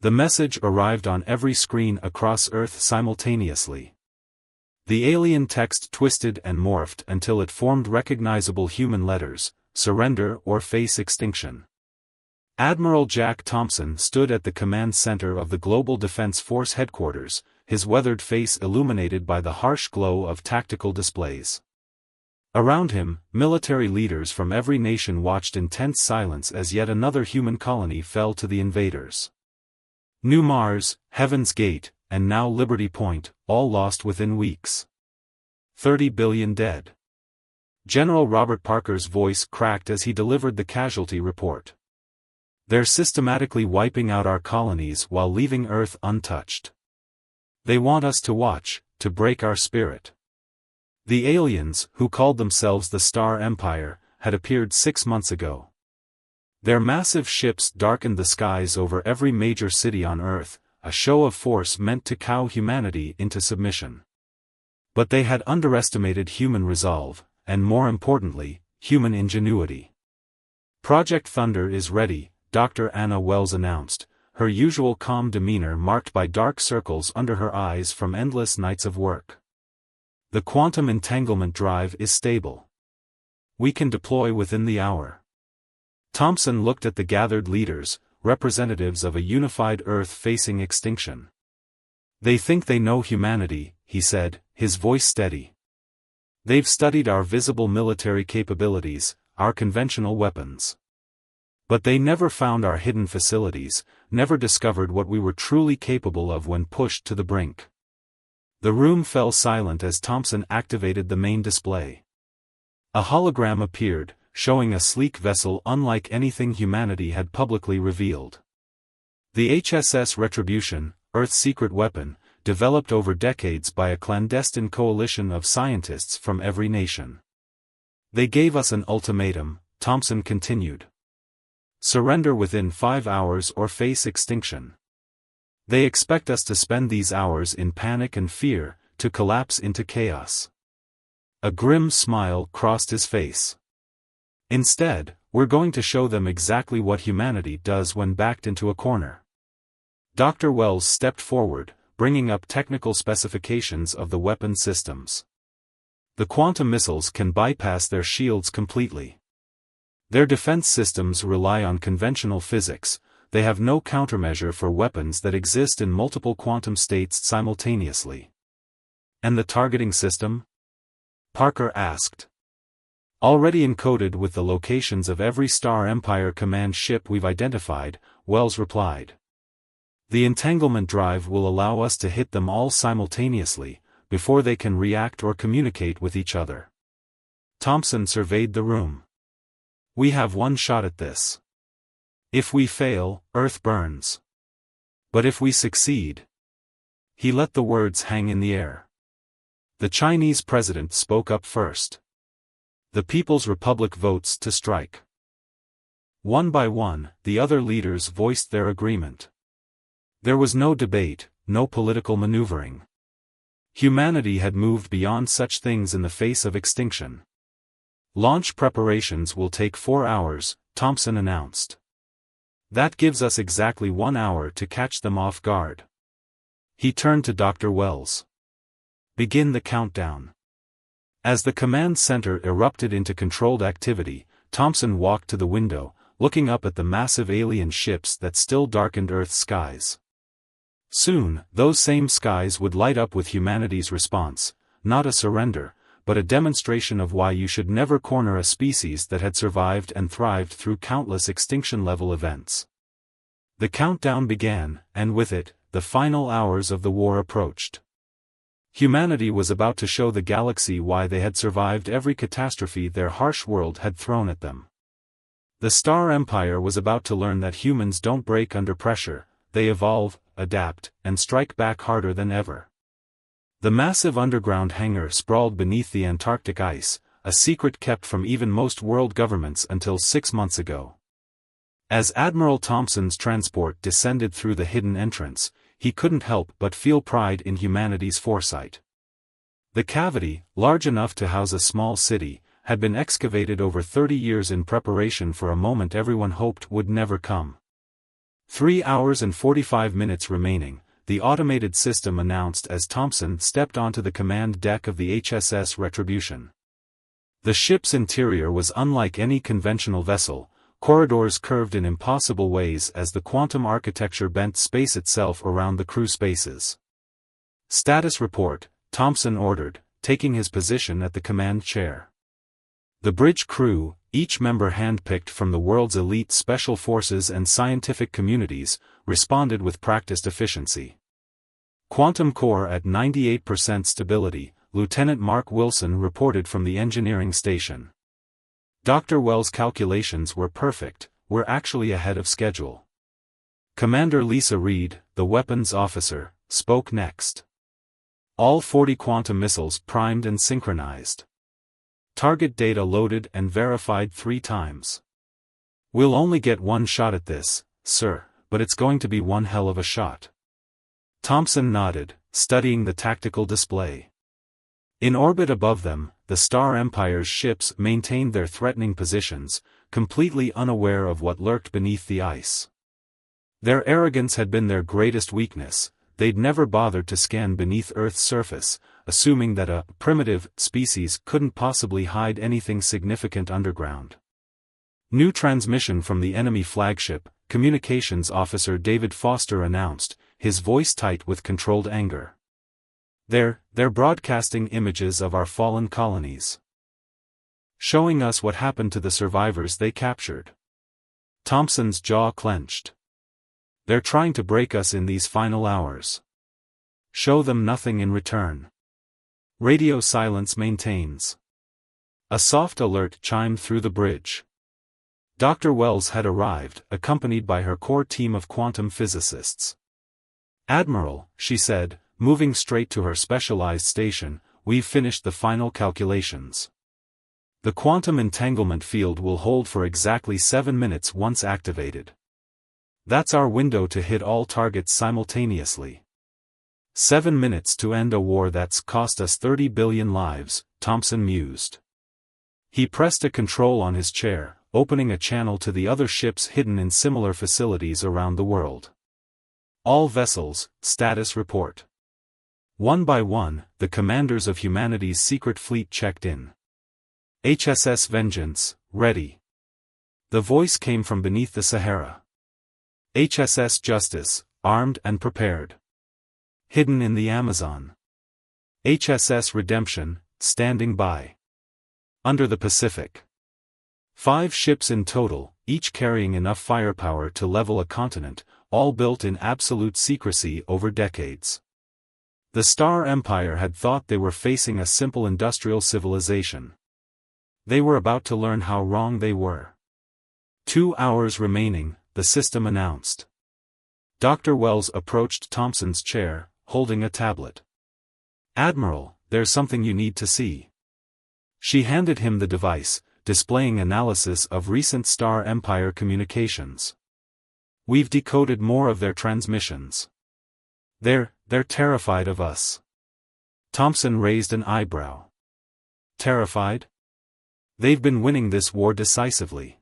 The message arrived on every screen across Earth simultaneously. The alien text twisted and morphed until it formed recognizable human letters: surrender or face extinction. Admiral Jack Thompson stood at the command center of the Global Defense Force headquarters, his weathered face illuminated by the harsh glow of tactical displays. Around him, military leaders from every nation watched in tense silence as yet another human colony fell to the invaders. New Mars, Heaven's Gate, and now Liberty Point, all lost within weeks. 30 billion dead. General Robert Parker's voice cracked as he delivered the casualty report. They're systematically wiping out our colonies while leaving Earth untouched. They want us to watch, to break our spirit. The aliens, who called themselves the Star Empire, had appeared 6 months ago. Their massive ships darkened the skies over every major city on Earth, a show of force meant to cow humanity into submission. But they had underestimated human resolve, and more importantly, human ingenuity. Project Thunder is ready, Dr. Anna Wells announced, her usual calm demeanor marked by dark circles under her eyes from endless nights of work. The quantum entanglement drive is stable. We can deploy within the hour. Thompson looked at the gathered leaders, representatives of a unified Earth facing extinction. They think they know humanity, he said, his voice steady. They've studied our visible military capabilities, our conventional weapons. But they never found our hidden facilities, never discovered what we were truly capable of when pushed to the brink. The room fell silent as Thompson activated the main display. A hologram appeared, showing a sleek vessel unlike anything humanity had publicly revealed. The HSS Retribution, Earth's secret weapon, developed over decades by a clandestine coalition of scientists from every nation. They gave us an ultimatum, Thompson continued. Surrender within 5 hours or face extinction. They expect us to spend these hours in panic and fear, to collapse into chaos. A grim smile crossed his face. Instead, we're going to show them exactly what humanity does when backed into a corner. Dr. Wells stepped forward, bringing up technical specifications of the weapon systems. The quantum missiles can bypass their shields completely. Their defense systems rely on conventional physics, they have no countermeasure for weapons that exist in multiple quantum states simultaneously. And the targeting system? Parker asked. Already encoded with the locations of every Star Empire command ship we've identified, Wells replied. The entanglement drive will allow us to hit them all simultaneously, before they can react or communicate with each other. Thompson surveyed the room. We have one shot at this. If we fail, Earth burns. But if we succeed... He let the words hang in the air. The Chinese president spoke up first. The People's Republic votes to strike. One by one, the other leaders voiced their agreement. There was no debate, no political maneuvering. Humanity had moved beyond such things in the face of extinction. Launch preparations will take 4 hours, Thompson announced. That gives us exactly 1 hour to catch them off guard. He turned to Dr. Wells. Begin the countdown. As the command center erupted into controlled activity, Thompson walked to the window, looking up at the massive alien ships that still darkened Earth's skies. Soon, those same skies would light up with humanity's response, not a surrender, but a demonstration of why you should never corner a species that had survived and thrived through countless extinction-level events. The countdown began, and with it, the final hours of the war approached. Humanity was about to show the galaxy why they had survived every catastrophe their harsh world had thrown at them. The Star Empire was about to learn that humans don't break under pressure, they evolve, adapt, and strike back harder than ever. The massive underground hangar sprawled beneath the Antarctic ice, a secret kept from even most world governments until 6 months ago. As Admiral Thompson's transport descended through the hidden entrance, he couldn't help but feel pride in humanity's foresight. The cavity, large enough to house a small city, had been excavated over 30 years in preparation for a moment everyone hoped would never come. 3 hours and 45 minutes remaining, the automated system announced as Thompson stepped onto the command deck of the HSS Retribution. The ship's interior was unlike any conventional vessel, corridors curved in impossible ways as the quantum architecture bent space itself around the crew spaces. "Status report," Thompson ordered, taking his position at the command chair. The bridge crew, each member handpicked from the world's elite special forces and scientific communities, responded with practiced efficiency. "Quantum core at 98% stability," Lieutenant Mark Wilson reported from the engineering station. "Dr. Wells' calculations were perfect, we're actually ahead of schedule." Commander Lisa Reed, the weapons officer, spoke next. "All 40 quantum missiles primed and synchronized. Target data loaded and verified 3 times. We'll only get one shot at this, sir, but it's going to be one hell of a shot." Thompson nodded, studying the tactical display. In orbit above them, the Star Empire's ships maintained their threatening positions, completely unaware of what lurked beneath the ice. Their arrogance had been their greatest weakness. They'd never bothered to scan beneath Earth's surface, assuming that a primitive species couldn't possibly hide anything significant underground. "New transmission from the enemy flagship," Communications Officer David Foster announced, his voice tight with controlled anger. They're broadcasting images of our fallen colonies. Showing us what happened to the survivors they captured." Thompson's jaw clenched. "They're trying to break us in these final hours. Show them nothing in return." Radio silence maintains. A soft alert chimed through the bridge. Dr. Wells had arrived, accompanied by her core team of quantum physicists. "Admiral," she said, moving straight to her specialized station, "we've finished the final calculations. The quantum entanglement field will hold for exactly 7 minutes once activated. That's our window to hit all targets simultaneously. 7 minutes to end a war that's cost us 30 billion lives," Thompson mused. He pressed a control on his chair, opening a channel to the other ships hidden in similar facilities around the world. "All vessels, status report." One by one, the commanders of humanity's secret fleet checked in. "HSS Vengeance, ready." The voice came from beneath the Sahara. "HSS Justice, armed and prepared." Hidden in the Amazon. "HSS Redemption, standing by." Under the Pacific. 5 ships in total, each carrying enough firepower to level a continent, all built in absolute secrecy over decades. The Star Empire had thought they were facing a simple industrial civilization. They were about to learn how wrong they were. 2 hours remaining, the system announced. Dr. Wells approached Thompson's chair, holding a tablet. "Admiral, there's something you need to see." She handed him the device, displaying analysis of recent Star Empire communications. "We've decoded more of their transmissions. They're terrified of us." Thompson raised an eyebrow. "Terrified? They've been winning this war decisively.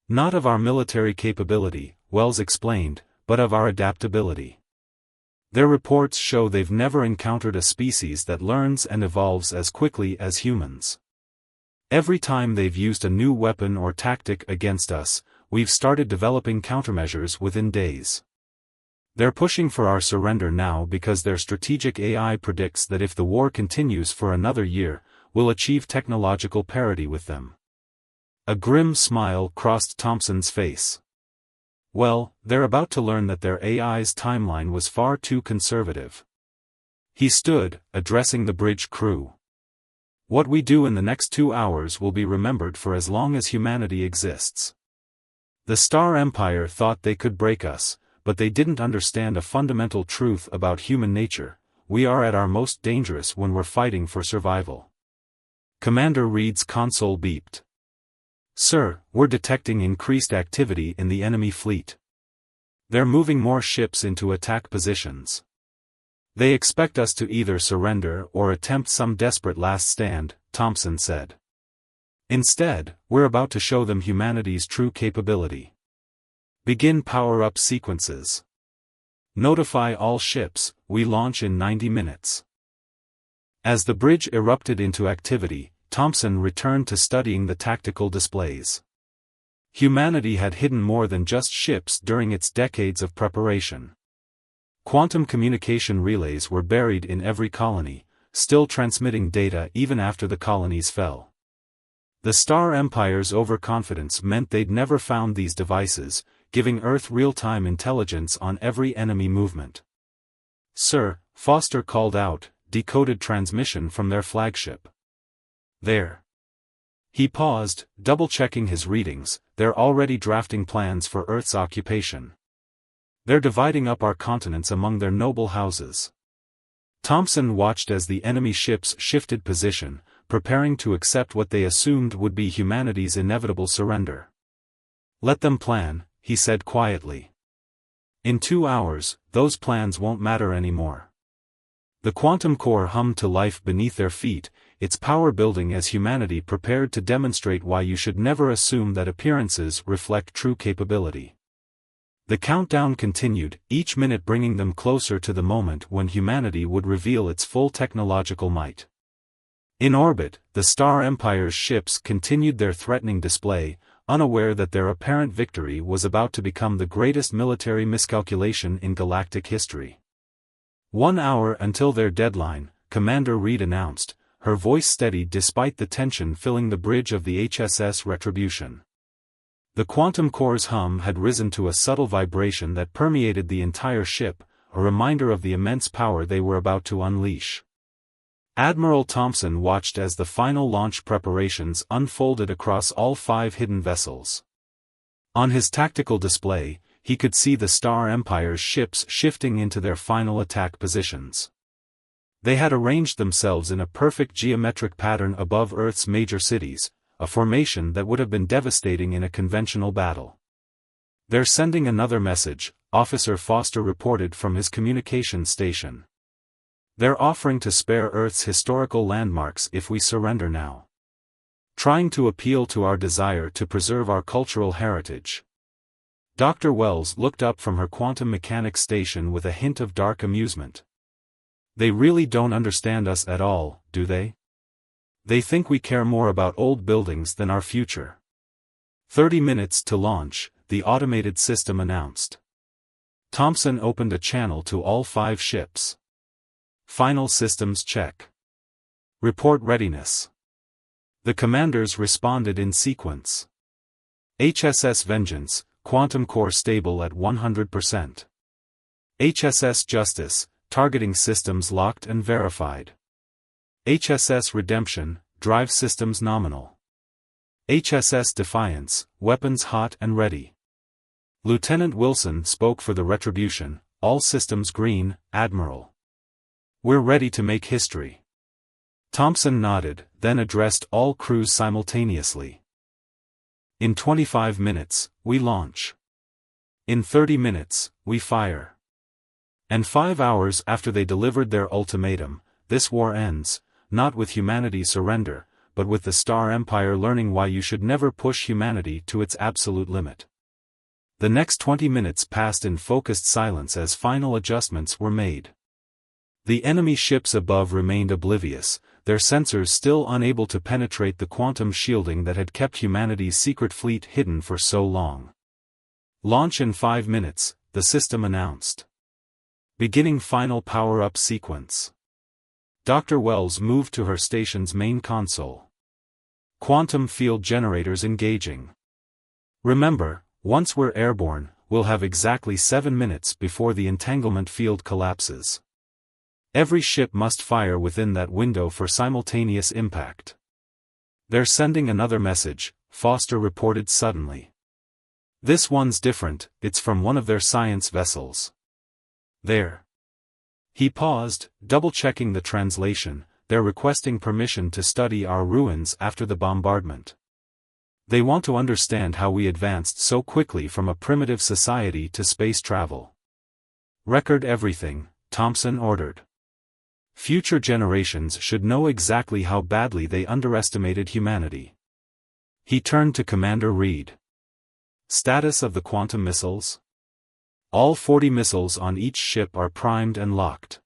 Not of our military capability," Wells explained, "but of our adaptability. Their reports show they've never encountered a species that learns and evolves as quickly as humans. Every time they've used a new weapon or tactic against us, we've started developing countermeasures within days. They're pushing for our surrender now because their strategic AI predicts that if the war continues for another year, we'll achieve technological parity with them." A grim smile crossed Thompson's face. "Well, they're about to learn that their AI's timeline was far too conservative." He stood, addressing the bridge crew. "What we do in the next 2 hours will be remembered for as long as humanity exists. The Star Empire thought they could break us, but they didn't understand a fundamental truth about human nature: we are at our most dangerous when we're fighting for survival." Commander Reed's console beeped. "Sir, we're detecting increased activity in the enemy fleet. They're moving more ships into attack positions. They expect us to either surrender or attempt some desperate last stand," Thompson said. "Instead, we're about to show them humanity's true capability." Begin power-up sequences. Notify all ships, we launch in 90 minutes. As the bridge erupted into activity, Thompson returned to studying the tactical displays. Humanity had hidden more than just ships during its decades of preparation. Quantum communication relays were buried in every colony, still transmitting data even after the colonies fell. The Star Empire's overconfidence meant they'd never found these devices, giving Earth real-time intelligence on every enemy movement. "Sir," Foster called out, decoded transmission from their flagship. "There." He paused, double-checking his readings. "They're already drafting plans for Earth's occupation. They're dividing up our continents among their noble houses." Thompson watched as the enemy ships shifted position, preparing to accept what they assumed would be humanity's inevitable surrender. "Let them plan," he said quietly. "In 2 hours, those plans won't matter anymore." The quantum core hummed to life beneath their feet, its power building as humanity prepared to demonstrate why you should never assume that appearances reflect true capability. The countdown continued, each minute bringing them closer to the moment when humanity would reveal its full technological might. In orbit, the Star Empire's ships continued their threatening display, unaware that their apparent victory was about to become the greatest military miscalculation in galactic history. 1 hour until their deadline, Commander Reed announced, her voice steady despite the tension filling the bridge of the HSS Retribution. The quantum core's hum had risen to a subtle vibration that permeated the entire ship, a reminder of the immense power they were about to unleash. Admiral Thompson watched as the final launch preparations unfolded across all 5 hidden vessels. On his tactical display, he could see the Star Empire's ships shifting into their final attack positions. They had arranged themselves in a perfect geometric pattern above Earth's major cities, a formation that would have been devastating in a conventional battle. "They're sending another message," Officer Foster reported from his communications station. "They're offering to spare Earth's historical landmarks if we surrender now. Trying to appeal to our desire to preserve our cultural heritage." Dr. Wells looked up from her quantum mechanics station with a hint of dark amusement. "They really don't understand us at all, do they? They think we care more about old buildings than our future." 30 minutes to launch, the automated system announced. Thompson opened a channel to all 5 ships. "Final systems check. Report readiness." The commanders responded in sequence. HSS Vengeance, quantum core stable at 100%. HSS Justice, targeting systems locked and verified. HSS Redemption, drive systems nominal. HSS Defiance, weapons hot and ready. Lieutenant Wilson spoke for the Retribution, all systems green, Admiral. "We're ready to make history." Thompson nodded, then addressed all crews simultaneously. "In 25 minutes, we launch. In 30 minutes, we fire. And 5 hours after they delivered their ultimatum, this war ends, not with humanity's surrender, but with the Star Empire learning why you should never push humanity to its absolute limit." The next 20 minutes passed in focused silence as final adjustments were made. The enemy ships above remained oblivious, their sensors still unable to penetrate the quantum shielding that had kept humanity's secret fleet hidden for so long. "Launch in 5 minutes, the system announced. Beginning final power-up sequence." Dr. Wells moved to her station's main console. "Quantum field generators engaging. Remember, once we're airborne, we'll have exactly 7 minutes before the entanglement field collapses. Every ship must fire within that window for simultaneous impact." "They're sending another message," Foster reported suddenly. "This one's different, it's from one of their science vessels. There." He paused, double-checking the translation. "They're requesting permission to study our ruins after the bombardment. They want to understand how we advanced so quickly from a primitive society to space travel." "Record everything," Thompson ordered. "Future generations should know exactly how badly they underestimated humanity." He turned to Commander Reed. Status of the quantum missiles? All 40 missiles on each ship are primed and locked.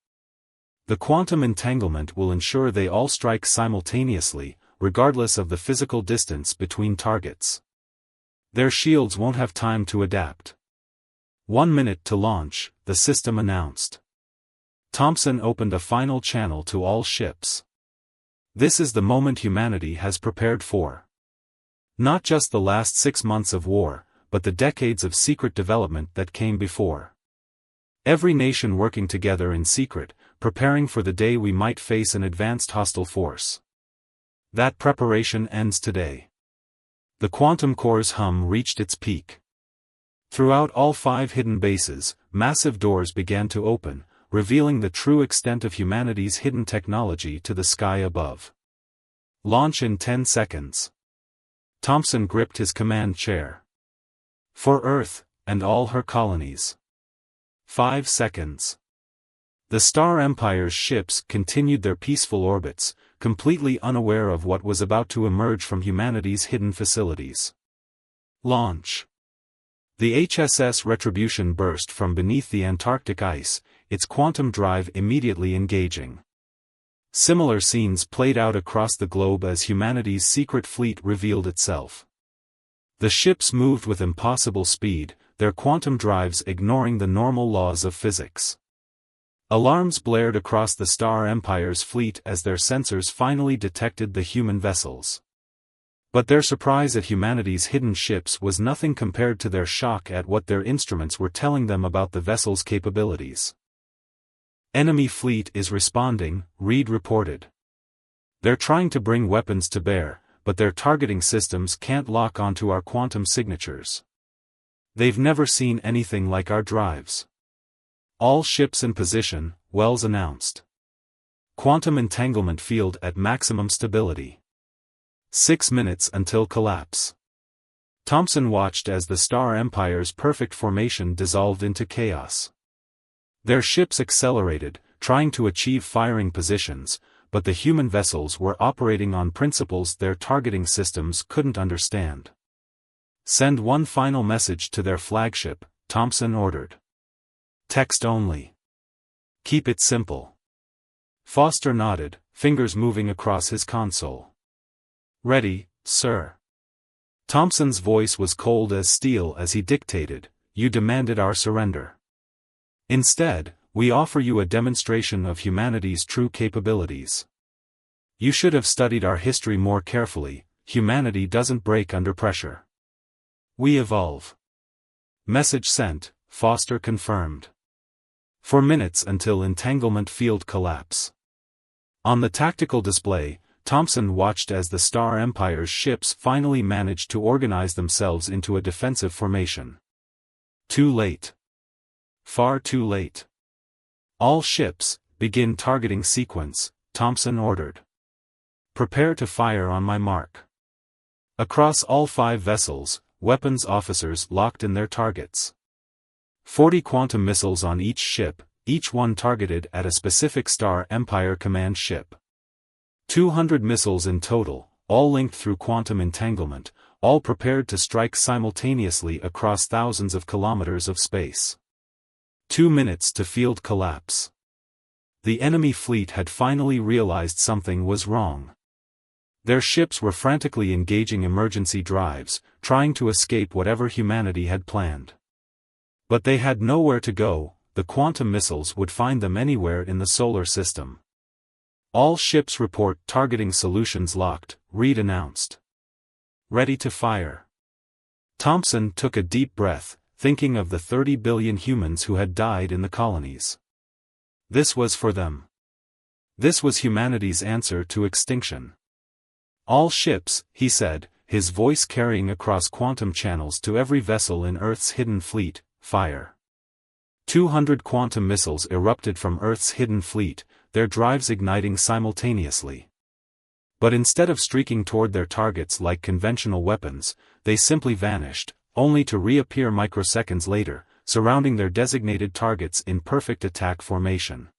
The quantum entanglement will ensure they all strike simultaneously, regardless of the physical distance between targets. Their shields won't have time to adapt. 1 minute to launch, the system announced. Thompson opened a final channel to all ships. This is the moment humanity has prepared for. Not just the last 6 months of war, but the decades of secret development that came before. Every nation working together in secret, preparing for the day we might face an advanced hostile force. That preparation ends today. The quantum core's hum reached its peak. Throughout all 5 hidden bases, massive doors began to open, revealing the true extent of humanity's hidden technology to the sky above. Launch in 10 seconds. Thompson gripped his command chair. For Earth, and all her colonies. 5 seconds. The Star Empire's ships continued their peaceful orbits, completely unaware of what was about to emerge from humanity's hidden facilities. Launch. The HSS Retribution burst from beneath the Antarctic ice, its quantum drive immediately engaging. Similar scenes played out across the globe as humanity's secret fleet revealed itself. The ships moved with impossible speed, their quantum drives ignoring the normal laws of physics. Alarms blared across the Star Empire's fleet as their sensors finally detected the human vessels. But their surprise at humanity's hidden ships was nothing compared to their shock at what their instruments were telling them about the vessel's capabilities. Enemy fleet is responding, Reed reported. They're trying to bring weapons to bear, but their targeting systems can't lock onto our quantum signatures. They've never seen anything like our drives. All ships in position, Wells announced. Quantum entanglement field at maximum stability. 6 minutes until collapse. Thompson watched as the Star Empire's perfect formation dissolved into chaos. Their ships accelerated, trying to achieve firing positions, but the human vessels were operating on principles their targeting systems couldn't understand. Send one final message to their flagship, Thompson ordered. Text only. Keep it simple. Foster nodded, fingers moving across his console. Ready, sir. Thompson's voice was cold as steel as he dictated, you demanded our surrender. Instead, we offer you a demonstration of humanity's true capabilities. You should have studied our history more carefully, humanity doesn't break under pressure. We evolve. Message sent, Foster confirmed. For minutes until entanglement field collapse. On the tactical display, Thompson watched as the Star Empire's ships finally managed to organize themselves into a defensive formation. Too late. Far too late. All ships, begin targeting sequence, Thompson ordered. Prepare to fire on my mark. Across all 5 vessels, weapons officers locked in their targets. 40 quantum missiles on each ship, each one targeted at a specific Star Empire command ship. 200 missiles in total, all linked through quantum entanglement, all prepared to strike simultaneously across thousands of kilometers of space. 2 minutes to field collapse. The enemy fleet had finally realized something was wrong. Their ships were frantically engaging emergency drives, trying to escape whatever humanity had planned. But they had nowhere to go, the quantum missiles would find them anywhere in the solar system. All ships report targeting solutions locked, Reed announced. Ready to fire. Thompson took a deep breath, thinking of the 30 billion humans who had died in the colonies. This was for them. This was humanity's answer to extinction. All ships, he said, his voice carrying across quantum channels to every vessel in Earth's hidden fleet, fire. 200 quantum missiles erupted from Earth's hidden fleet, their drives igniting simultaneously. But instead of streaking toward their targets like conventional weapons, they simply vanished, only to reappear microseconds later, surrounding their designated targets in perfect attack formation.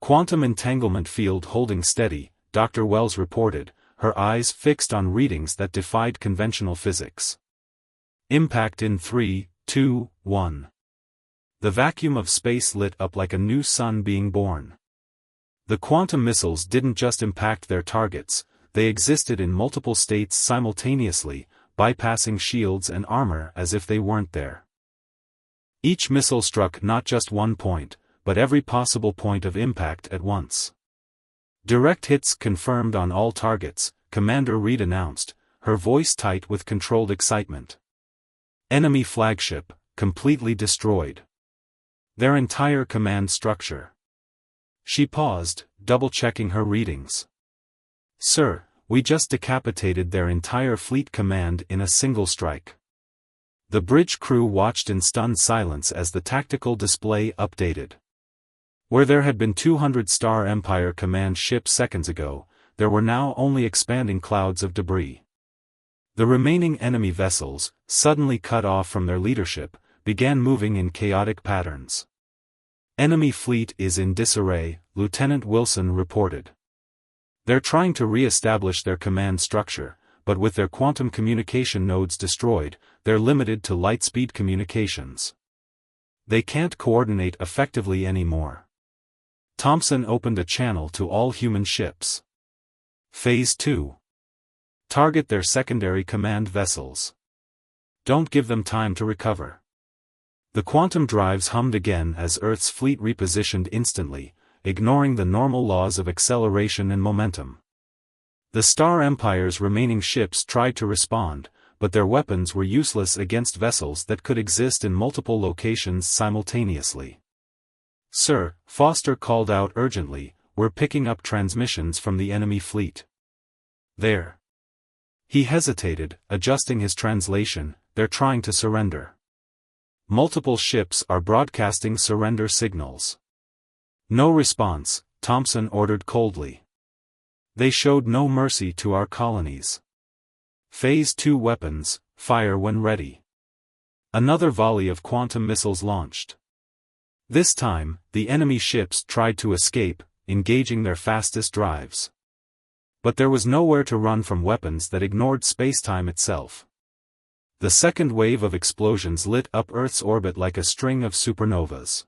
Quantum entanglement field holding steady, Dr. Wells reported, her eyes fixed on readings that defied conventional physics. Impact in 3, 2, 1. The vacuum of space lit up like a new sun being born. The quantum missiles didn't just impact their targets, they existed in multiple states simultaneously, bypassing shields and armor as if they weren't there. Each missile struck not just one point, but every possible point of impact at once. Direct hits confirmed on all targets, Commander Reed announced, her voice tight with controlled excitement. Enemy flagship, completely destroyed. Their entire command structure. She paused, double-checking her readings. Sir, we just decapitated their entire fleet command in a single strike. The bridge crew watched in stunned silence as the tactical display updated. Where there had been 200 Star Empire command ships seconds ago, there were now only expanding clouds of debris. The remaining enemy vessels, suddenly cut off from their leadership, began moving in chaotic patterns. Enemy fleet is in disarray, Lieutenant Wilson reported. They're trying to re-establish their command structure, but with their quantum communication nodes destroyed, they're limited to light-speed communications. They can't coordinate effectively anymore. Thompson opened a channel to all human ships. Phase 2. Target their secondary command vessels. Don't give them time to recover. The quantum drives hummed again as Earth's fleet repositioned instantly, ignoring the normal laws of acceleration and momentum. The Star Empire's remaining ships tried to respond, but their weapons were useless against vessels that could exist in multiple locations simultaneously. Sir, Foster called out urgently, we're picking up transmissions from the enemy fleet. There. He hesitated, adjusting his translation, they're trying to surrender. Multiple ships are broadcasting surrender signals. No response, Thompson ordered coldly. They showed no mercy to our colonies. Phase 2 weapons, fire when ready. Another volley of quantum missiles launched. This time, the enemy ships tried to escape, engaging their fastest drives. But there was nowhere to run from weapons that ignored spacetime itself. The second wave of explosions lit up Earth's orbit like a string of supernovas.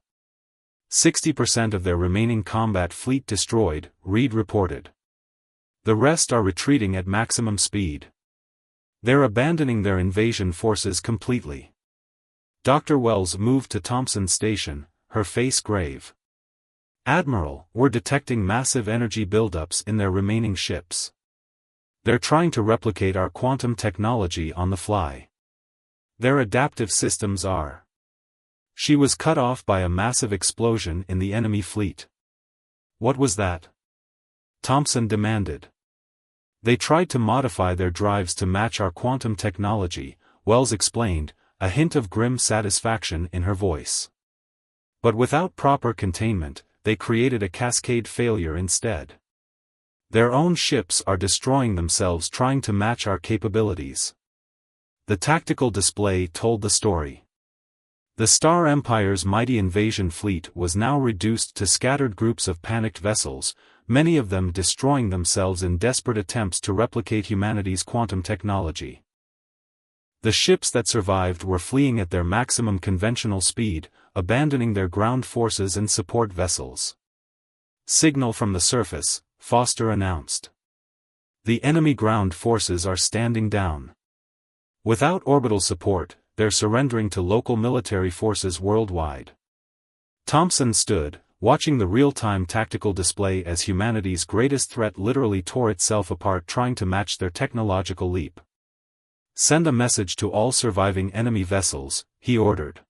60% of their remaining combat fleet destroyed, Reed reported. The rest are retreating at maximum speed. They're abandoning their invasion forces completely. Dr. Wells moved to Thompson's station, her face grave. Admiral, we're detecting massive energy buildups in their remaining ships. They're trying to replicate our quantum technology on the fly. Their adaptive systems are. She was cut off by a massive explosion in the enemy fleet. What was that? Thompson demanded. They tried to modify their drives to match our quantum technology, Wells explained, a hint of grim satisfaction in her voice. But without proper containment, they created a cascade failure instead. Their own ships are destroying themselves trying to match our capabilities. The tactical display told the story. The Star Empire's mighty invasion fleet was now reduced to scattered groups of panicked vessels, many of them destroying themselves in desperate attempts to replicate humanity's quantum technology. The ships that survived were fleeing at their maximum conventional speed, abandoning their ground forces and support vessels. Signal from the surface, Foster announced. The enemy ground forces are standing down. Without orbital support, they're surrendering to local military forces worldwide. Thompson stood, watching the real-time tactical display as humanity's greatest threat literally tore itself apart trying to match their technological leap. Send a message to all surviving enemy vessels, he ordered.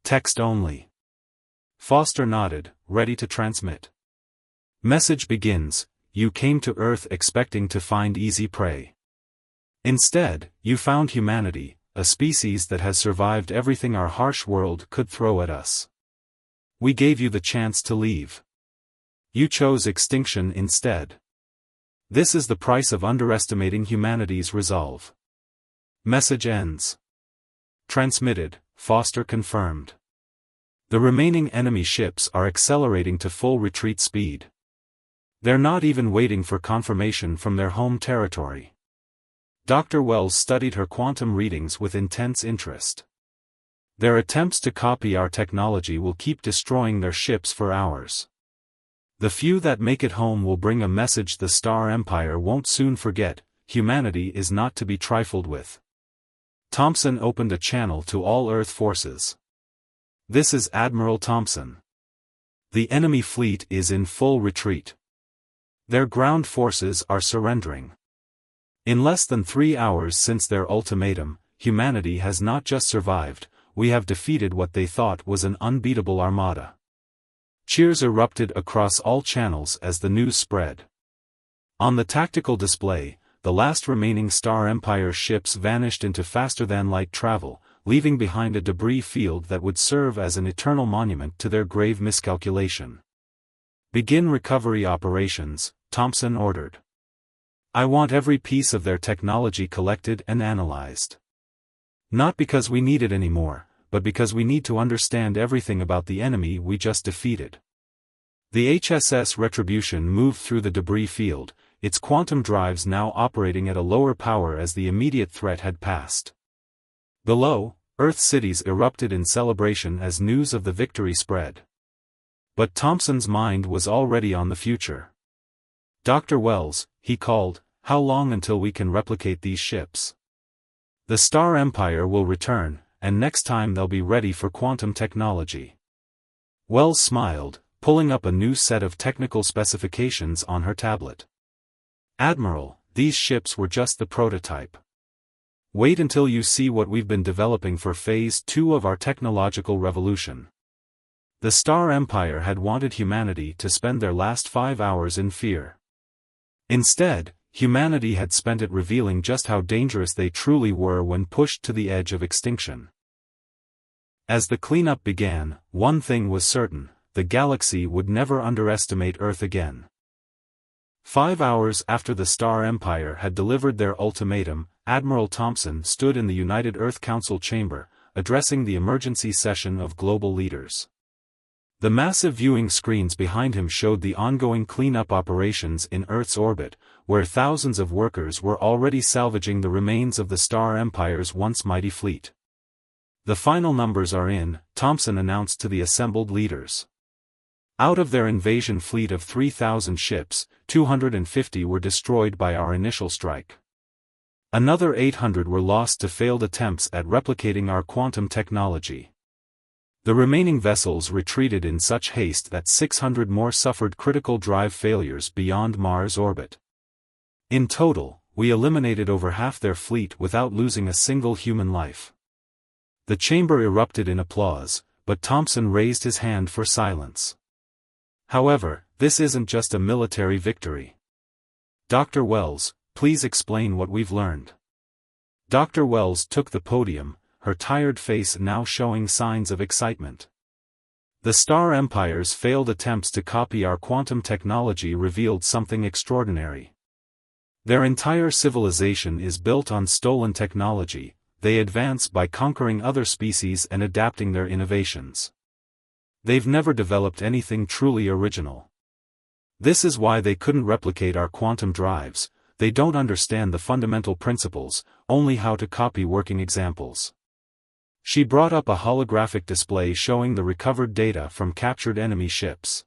Text only. Foster nodded, ready to transmit. Message begins, you came to Earth expecting to find easy prey. Instead, you found humanity, a species that has survived everything our harsh world could throw at us. We gave you the chance to leave. You chose extinction instead. This is the price of underestimating humanity's resolve. Message ends. Transmitted, Foster confirmed. The remaining enemy ships are accelerating to full retreat speed. They're not even waiting for confirmation from their home territory. Dr. Wells studied her quantum readings with intense interest. Their attempts to copy our technology will keep destroying their ships for hours. The few that make it home will bring a message the Star Empire won't soon forget: humanity is not to be trifled with. Thompson opened a channel to all Earth forces. This is Admiral Thompson. The enemy fleet is in full retreat. Their ground forces are surrendering. In less than 3 hours since their ultimatum, humanity has not just survived, we have defeated what they thought was an unbeatable armada. Cheers erupted across all channels as the news spread. On the tactical display, the last remaining Star Empire ships vanished into faster-than-light travel, leaving behind a debris field that would serve as an eternal monument to their grave miscalculation. "Begin recovery operations," Thompson ordered. "I want every piece of their technology collected and analyzed. Not because we need it anymore, but because we need to understand everything about the enemy we just defeated." The HSS Retribution moved through the debris field, its quantum drives now operating at a lower power as the immediate threat had passed. Below, Earth cities erupted in celebration as news of the victory spread. But Thompson's mind was already on the future. "Dr. Wells," he called, "how long until we can replicate these ships? The Star Empire will return, and next time they'll be ready for quantum technology." Wells smiled, pulling up a new set of technical specifications on her tablet. "Admiral, these ships were just the prototype. Wait until you see what we've been developing for Phase 2 of our technological revolution." The Star Empire had wanted humanity to spend their last 5 hours in fear. Instead, humanity had spent it revealing just how dangerous they truly were when pushed to the edge of extinction. As the cleanup began, one thing was certain: the galaxy would never underestimate Earth again. 5 hours after the Star Empire had delivered their ultimatum, Admiral Thompson stood in the United Earth Council chamber, addressing the emergency session of global leaders. The massive viewing screens behind him showed the ongoing cleanup operations in Earth's orbit, where thousands of workers were already salvaging the remains of the Star Empire's once mighty fleet. "The final numbers are in," Thompson announced to the assembled leaders. Out of their invasion fleet of 3,000 ships, 250 were destroyed by our initial strike. Another 800 were lost to failed attempts at replicating our quantum technology. The remaining vessels retreated in such haste that 600 more suffered critical drive failures beyond Mars' orbit. In total, we eliminated over half their fleet without losing a single human life. The chamber erupted in applause, but Thompson raised his hand for silence. "However, this isn't just a military victory. Dr. Wells, please explain what we've learned." Dr. Wells took the podium, her tired face now showing signs of excitement. "The Star Empire's failed attempts to copy our quantum technology revealed something extraordinary. Their entire civilization is built on stolen technology. They advance by conquering other species and adapting their innovations. They've never developed anything truly original. This is why they couldn't replicate our quantum drives. They don't understand the fundamental principles, only how to copy working examples." She brought up a holographic display showing the recovered data from captured enemy ships.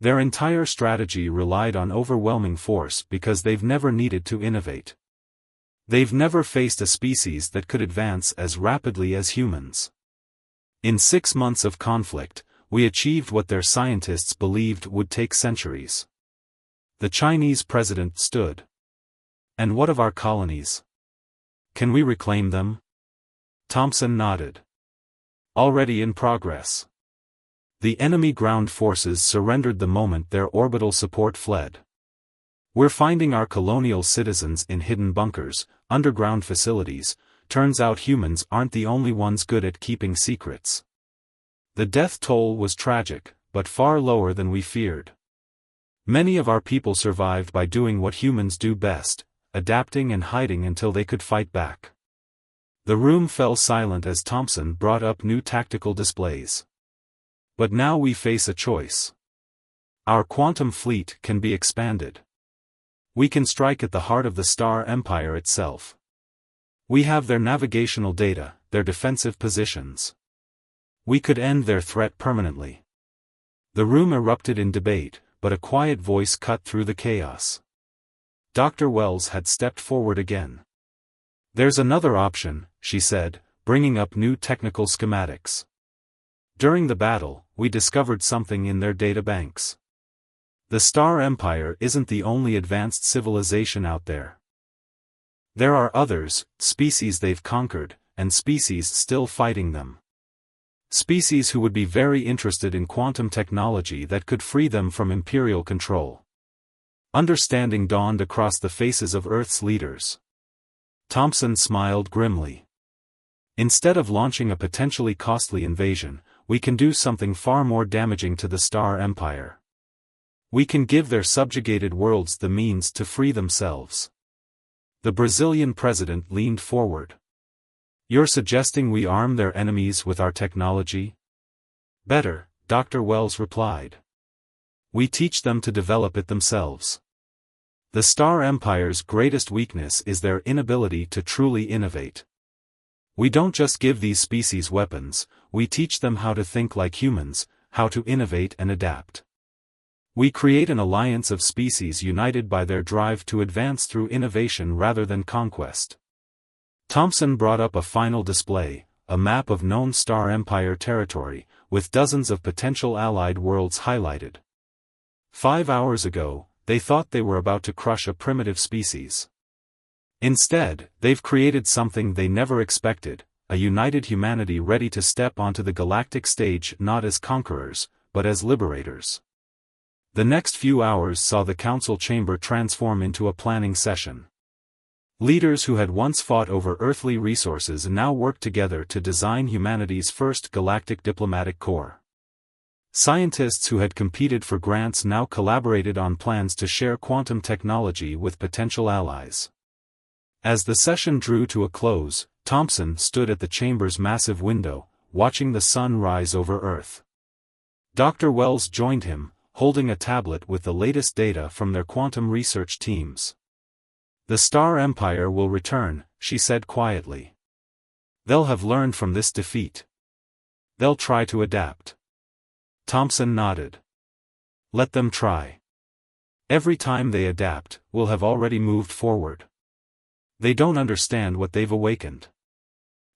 "Their entire strategy relied on overwhelming force because they've never needed to innovate. They've never faced a species that could advance as rapidly as humans. In 6 months of conflict, we achieved what their scientists believed would take centuries." The Chinese president stood. "And what of our colonies? Can we reclaim them?" Thompson nodded. "Already in progress. The enemy ground forces surrendered the moment their orbital support fled. We're finding our colonial citizens in hidden bunkers, underground facilities. Turns out humans aren't the only ones good at keeping secrets. The death toll was tragic, but far lower than we feared. Many of our people survived by doing what humans do best, adapting and hiding until they could fight back." The room fell silent as Thompson brought up new tactical displays. "But now we face a choice. Our quantum fleet can be expanded. We can strike at the heart of the Star Empire itself. We have their navigational data, their defensive positions. We could end their threat permanently. The room erupted in debate, but a quiet voice cut through the chaos. Dr. Wells had stepped forward again. "There's another option," she said, bringing up new technical schematics. "During the battle, we discovered something in their data banks. The Star Empire isn't the only advanced civilization out there. There are others, species they've conquered, and species still fighting them. Species who would be very interested in quantum technology that could free them from imperial control." Understanding dawned across the faces of Earth's leaders. Thompson smiled grimly. "Instead of launching a potentially costly invasion, we can do something far more damaging to the Star Empire. We can give their subjugated worlds the means to free themselves." The Brazilian president leaned forward. "You're suggesting we arm their enemies with our technology?" "Better," Dr. Wells replied. "We teach them to develop it themselves. The Star Empire's greatest weakness is their inability to truly innovate. We don't just give these species weapons, we teach them how to think like humans, how to innovate and adapt. We create an alliance of species united by their drive to advance through innovation rather than conquest." Thompson brought up a final display, a map of known Star Empire territory, with dozens of potential allied worlds highlighted. 5 hours ago, they thought they were about to crush a primitive species. Instead, they've created something they never expected, a united humanity ready to step onto the galactic stage not as conquerors, but as liberators. The next few hours saw the council chamber transform into a planning session. Leaders who had once fought over earthly resources now worked together to design humanity's first galactic diplomatic corps. Scientists who had competed for grants now collaborated on plans to share quantum technology with potential allies. As the session drew to a close, Thompson stood at the chamber's massive window, watching the sun rise over Earth. Dr. Wells joined him, holding a tablet with the latest data from their quantum research teams. "The Star Empire will return," she said quietly. "They'll have learned from this defeat. They'll try to adapt." Thompson nodded. "Let them try. Every time they adapt, we'll have already moved forward. They don't understand what they've awakened.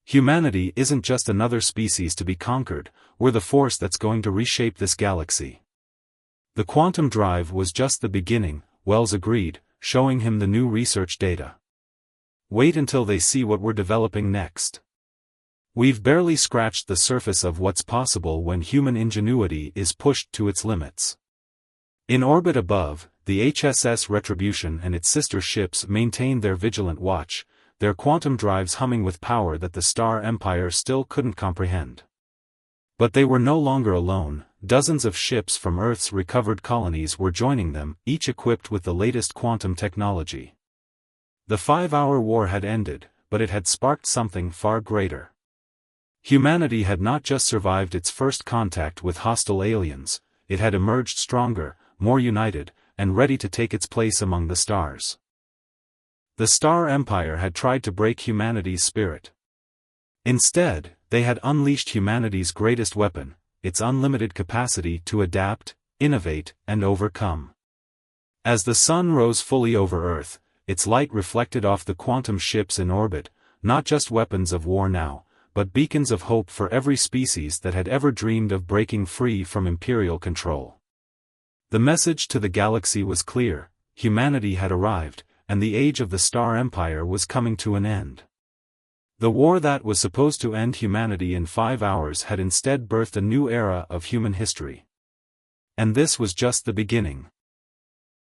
Humanity isn't just another species to be conquered, we're the force that's going to reshape this galaxy." The quantum drive was just the beginning, Wells agreed, showing him the new research data. "Wait until they see what we're developing next. We've barely scratched the surface of what's possible when human ingenuity is pushed to its limits." In orbit above, the HSS Retribution and its sister ships maintained their vigilant watch, their quantum drives humming with power that the Star Empire still couldn't comprehend. But they were no longer alone. Dozens of ships from Earth's recovered colonies were joining them, each equipped with the latest quantum technology. The 5-hour war had ended, but it had sparked something far greater. Humanity had not just survived its first contact with hostile aliens, it had emerged stronger, more united, and ready to take its place among the stars. The Star Empire had tried to break humanity's spirit. Instead, they had unleashed humanity's greatest weapon, its unlimited capacity to adapt, innovate, and overcome. As the sun rose fully over Earth, its light reflected off the quantum ships in orbit, not just weapons of war now, but beacons of hope for every species that had ever dreamed of breaking free from imperial control. The message to the galaxy was clear: humanity had arrived, and the age of the Star Empire was coming to an end. The war that was supposed to end humanity in 5 hours had instead birthed a new era of human history. And this was just the beginning.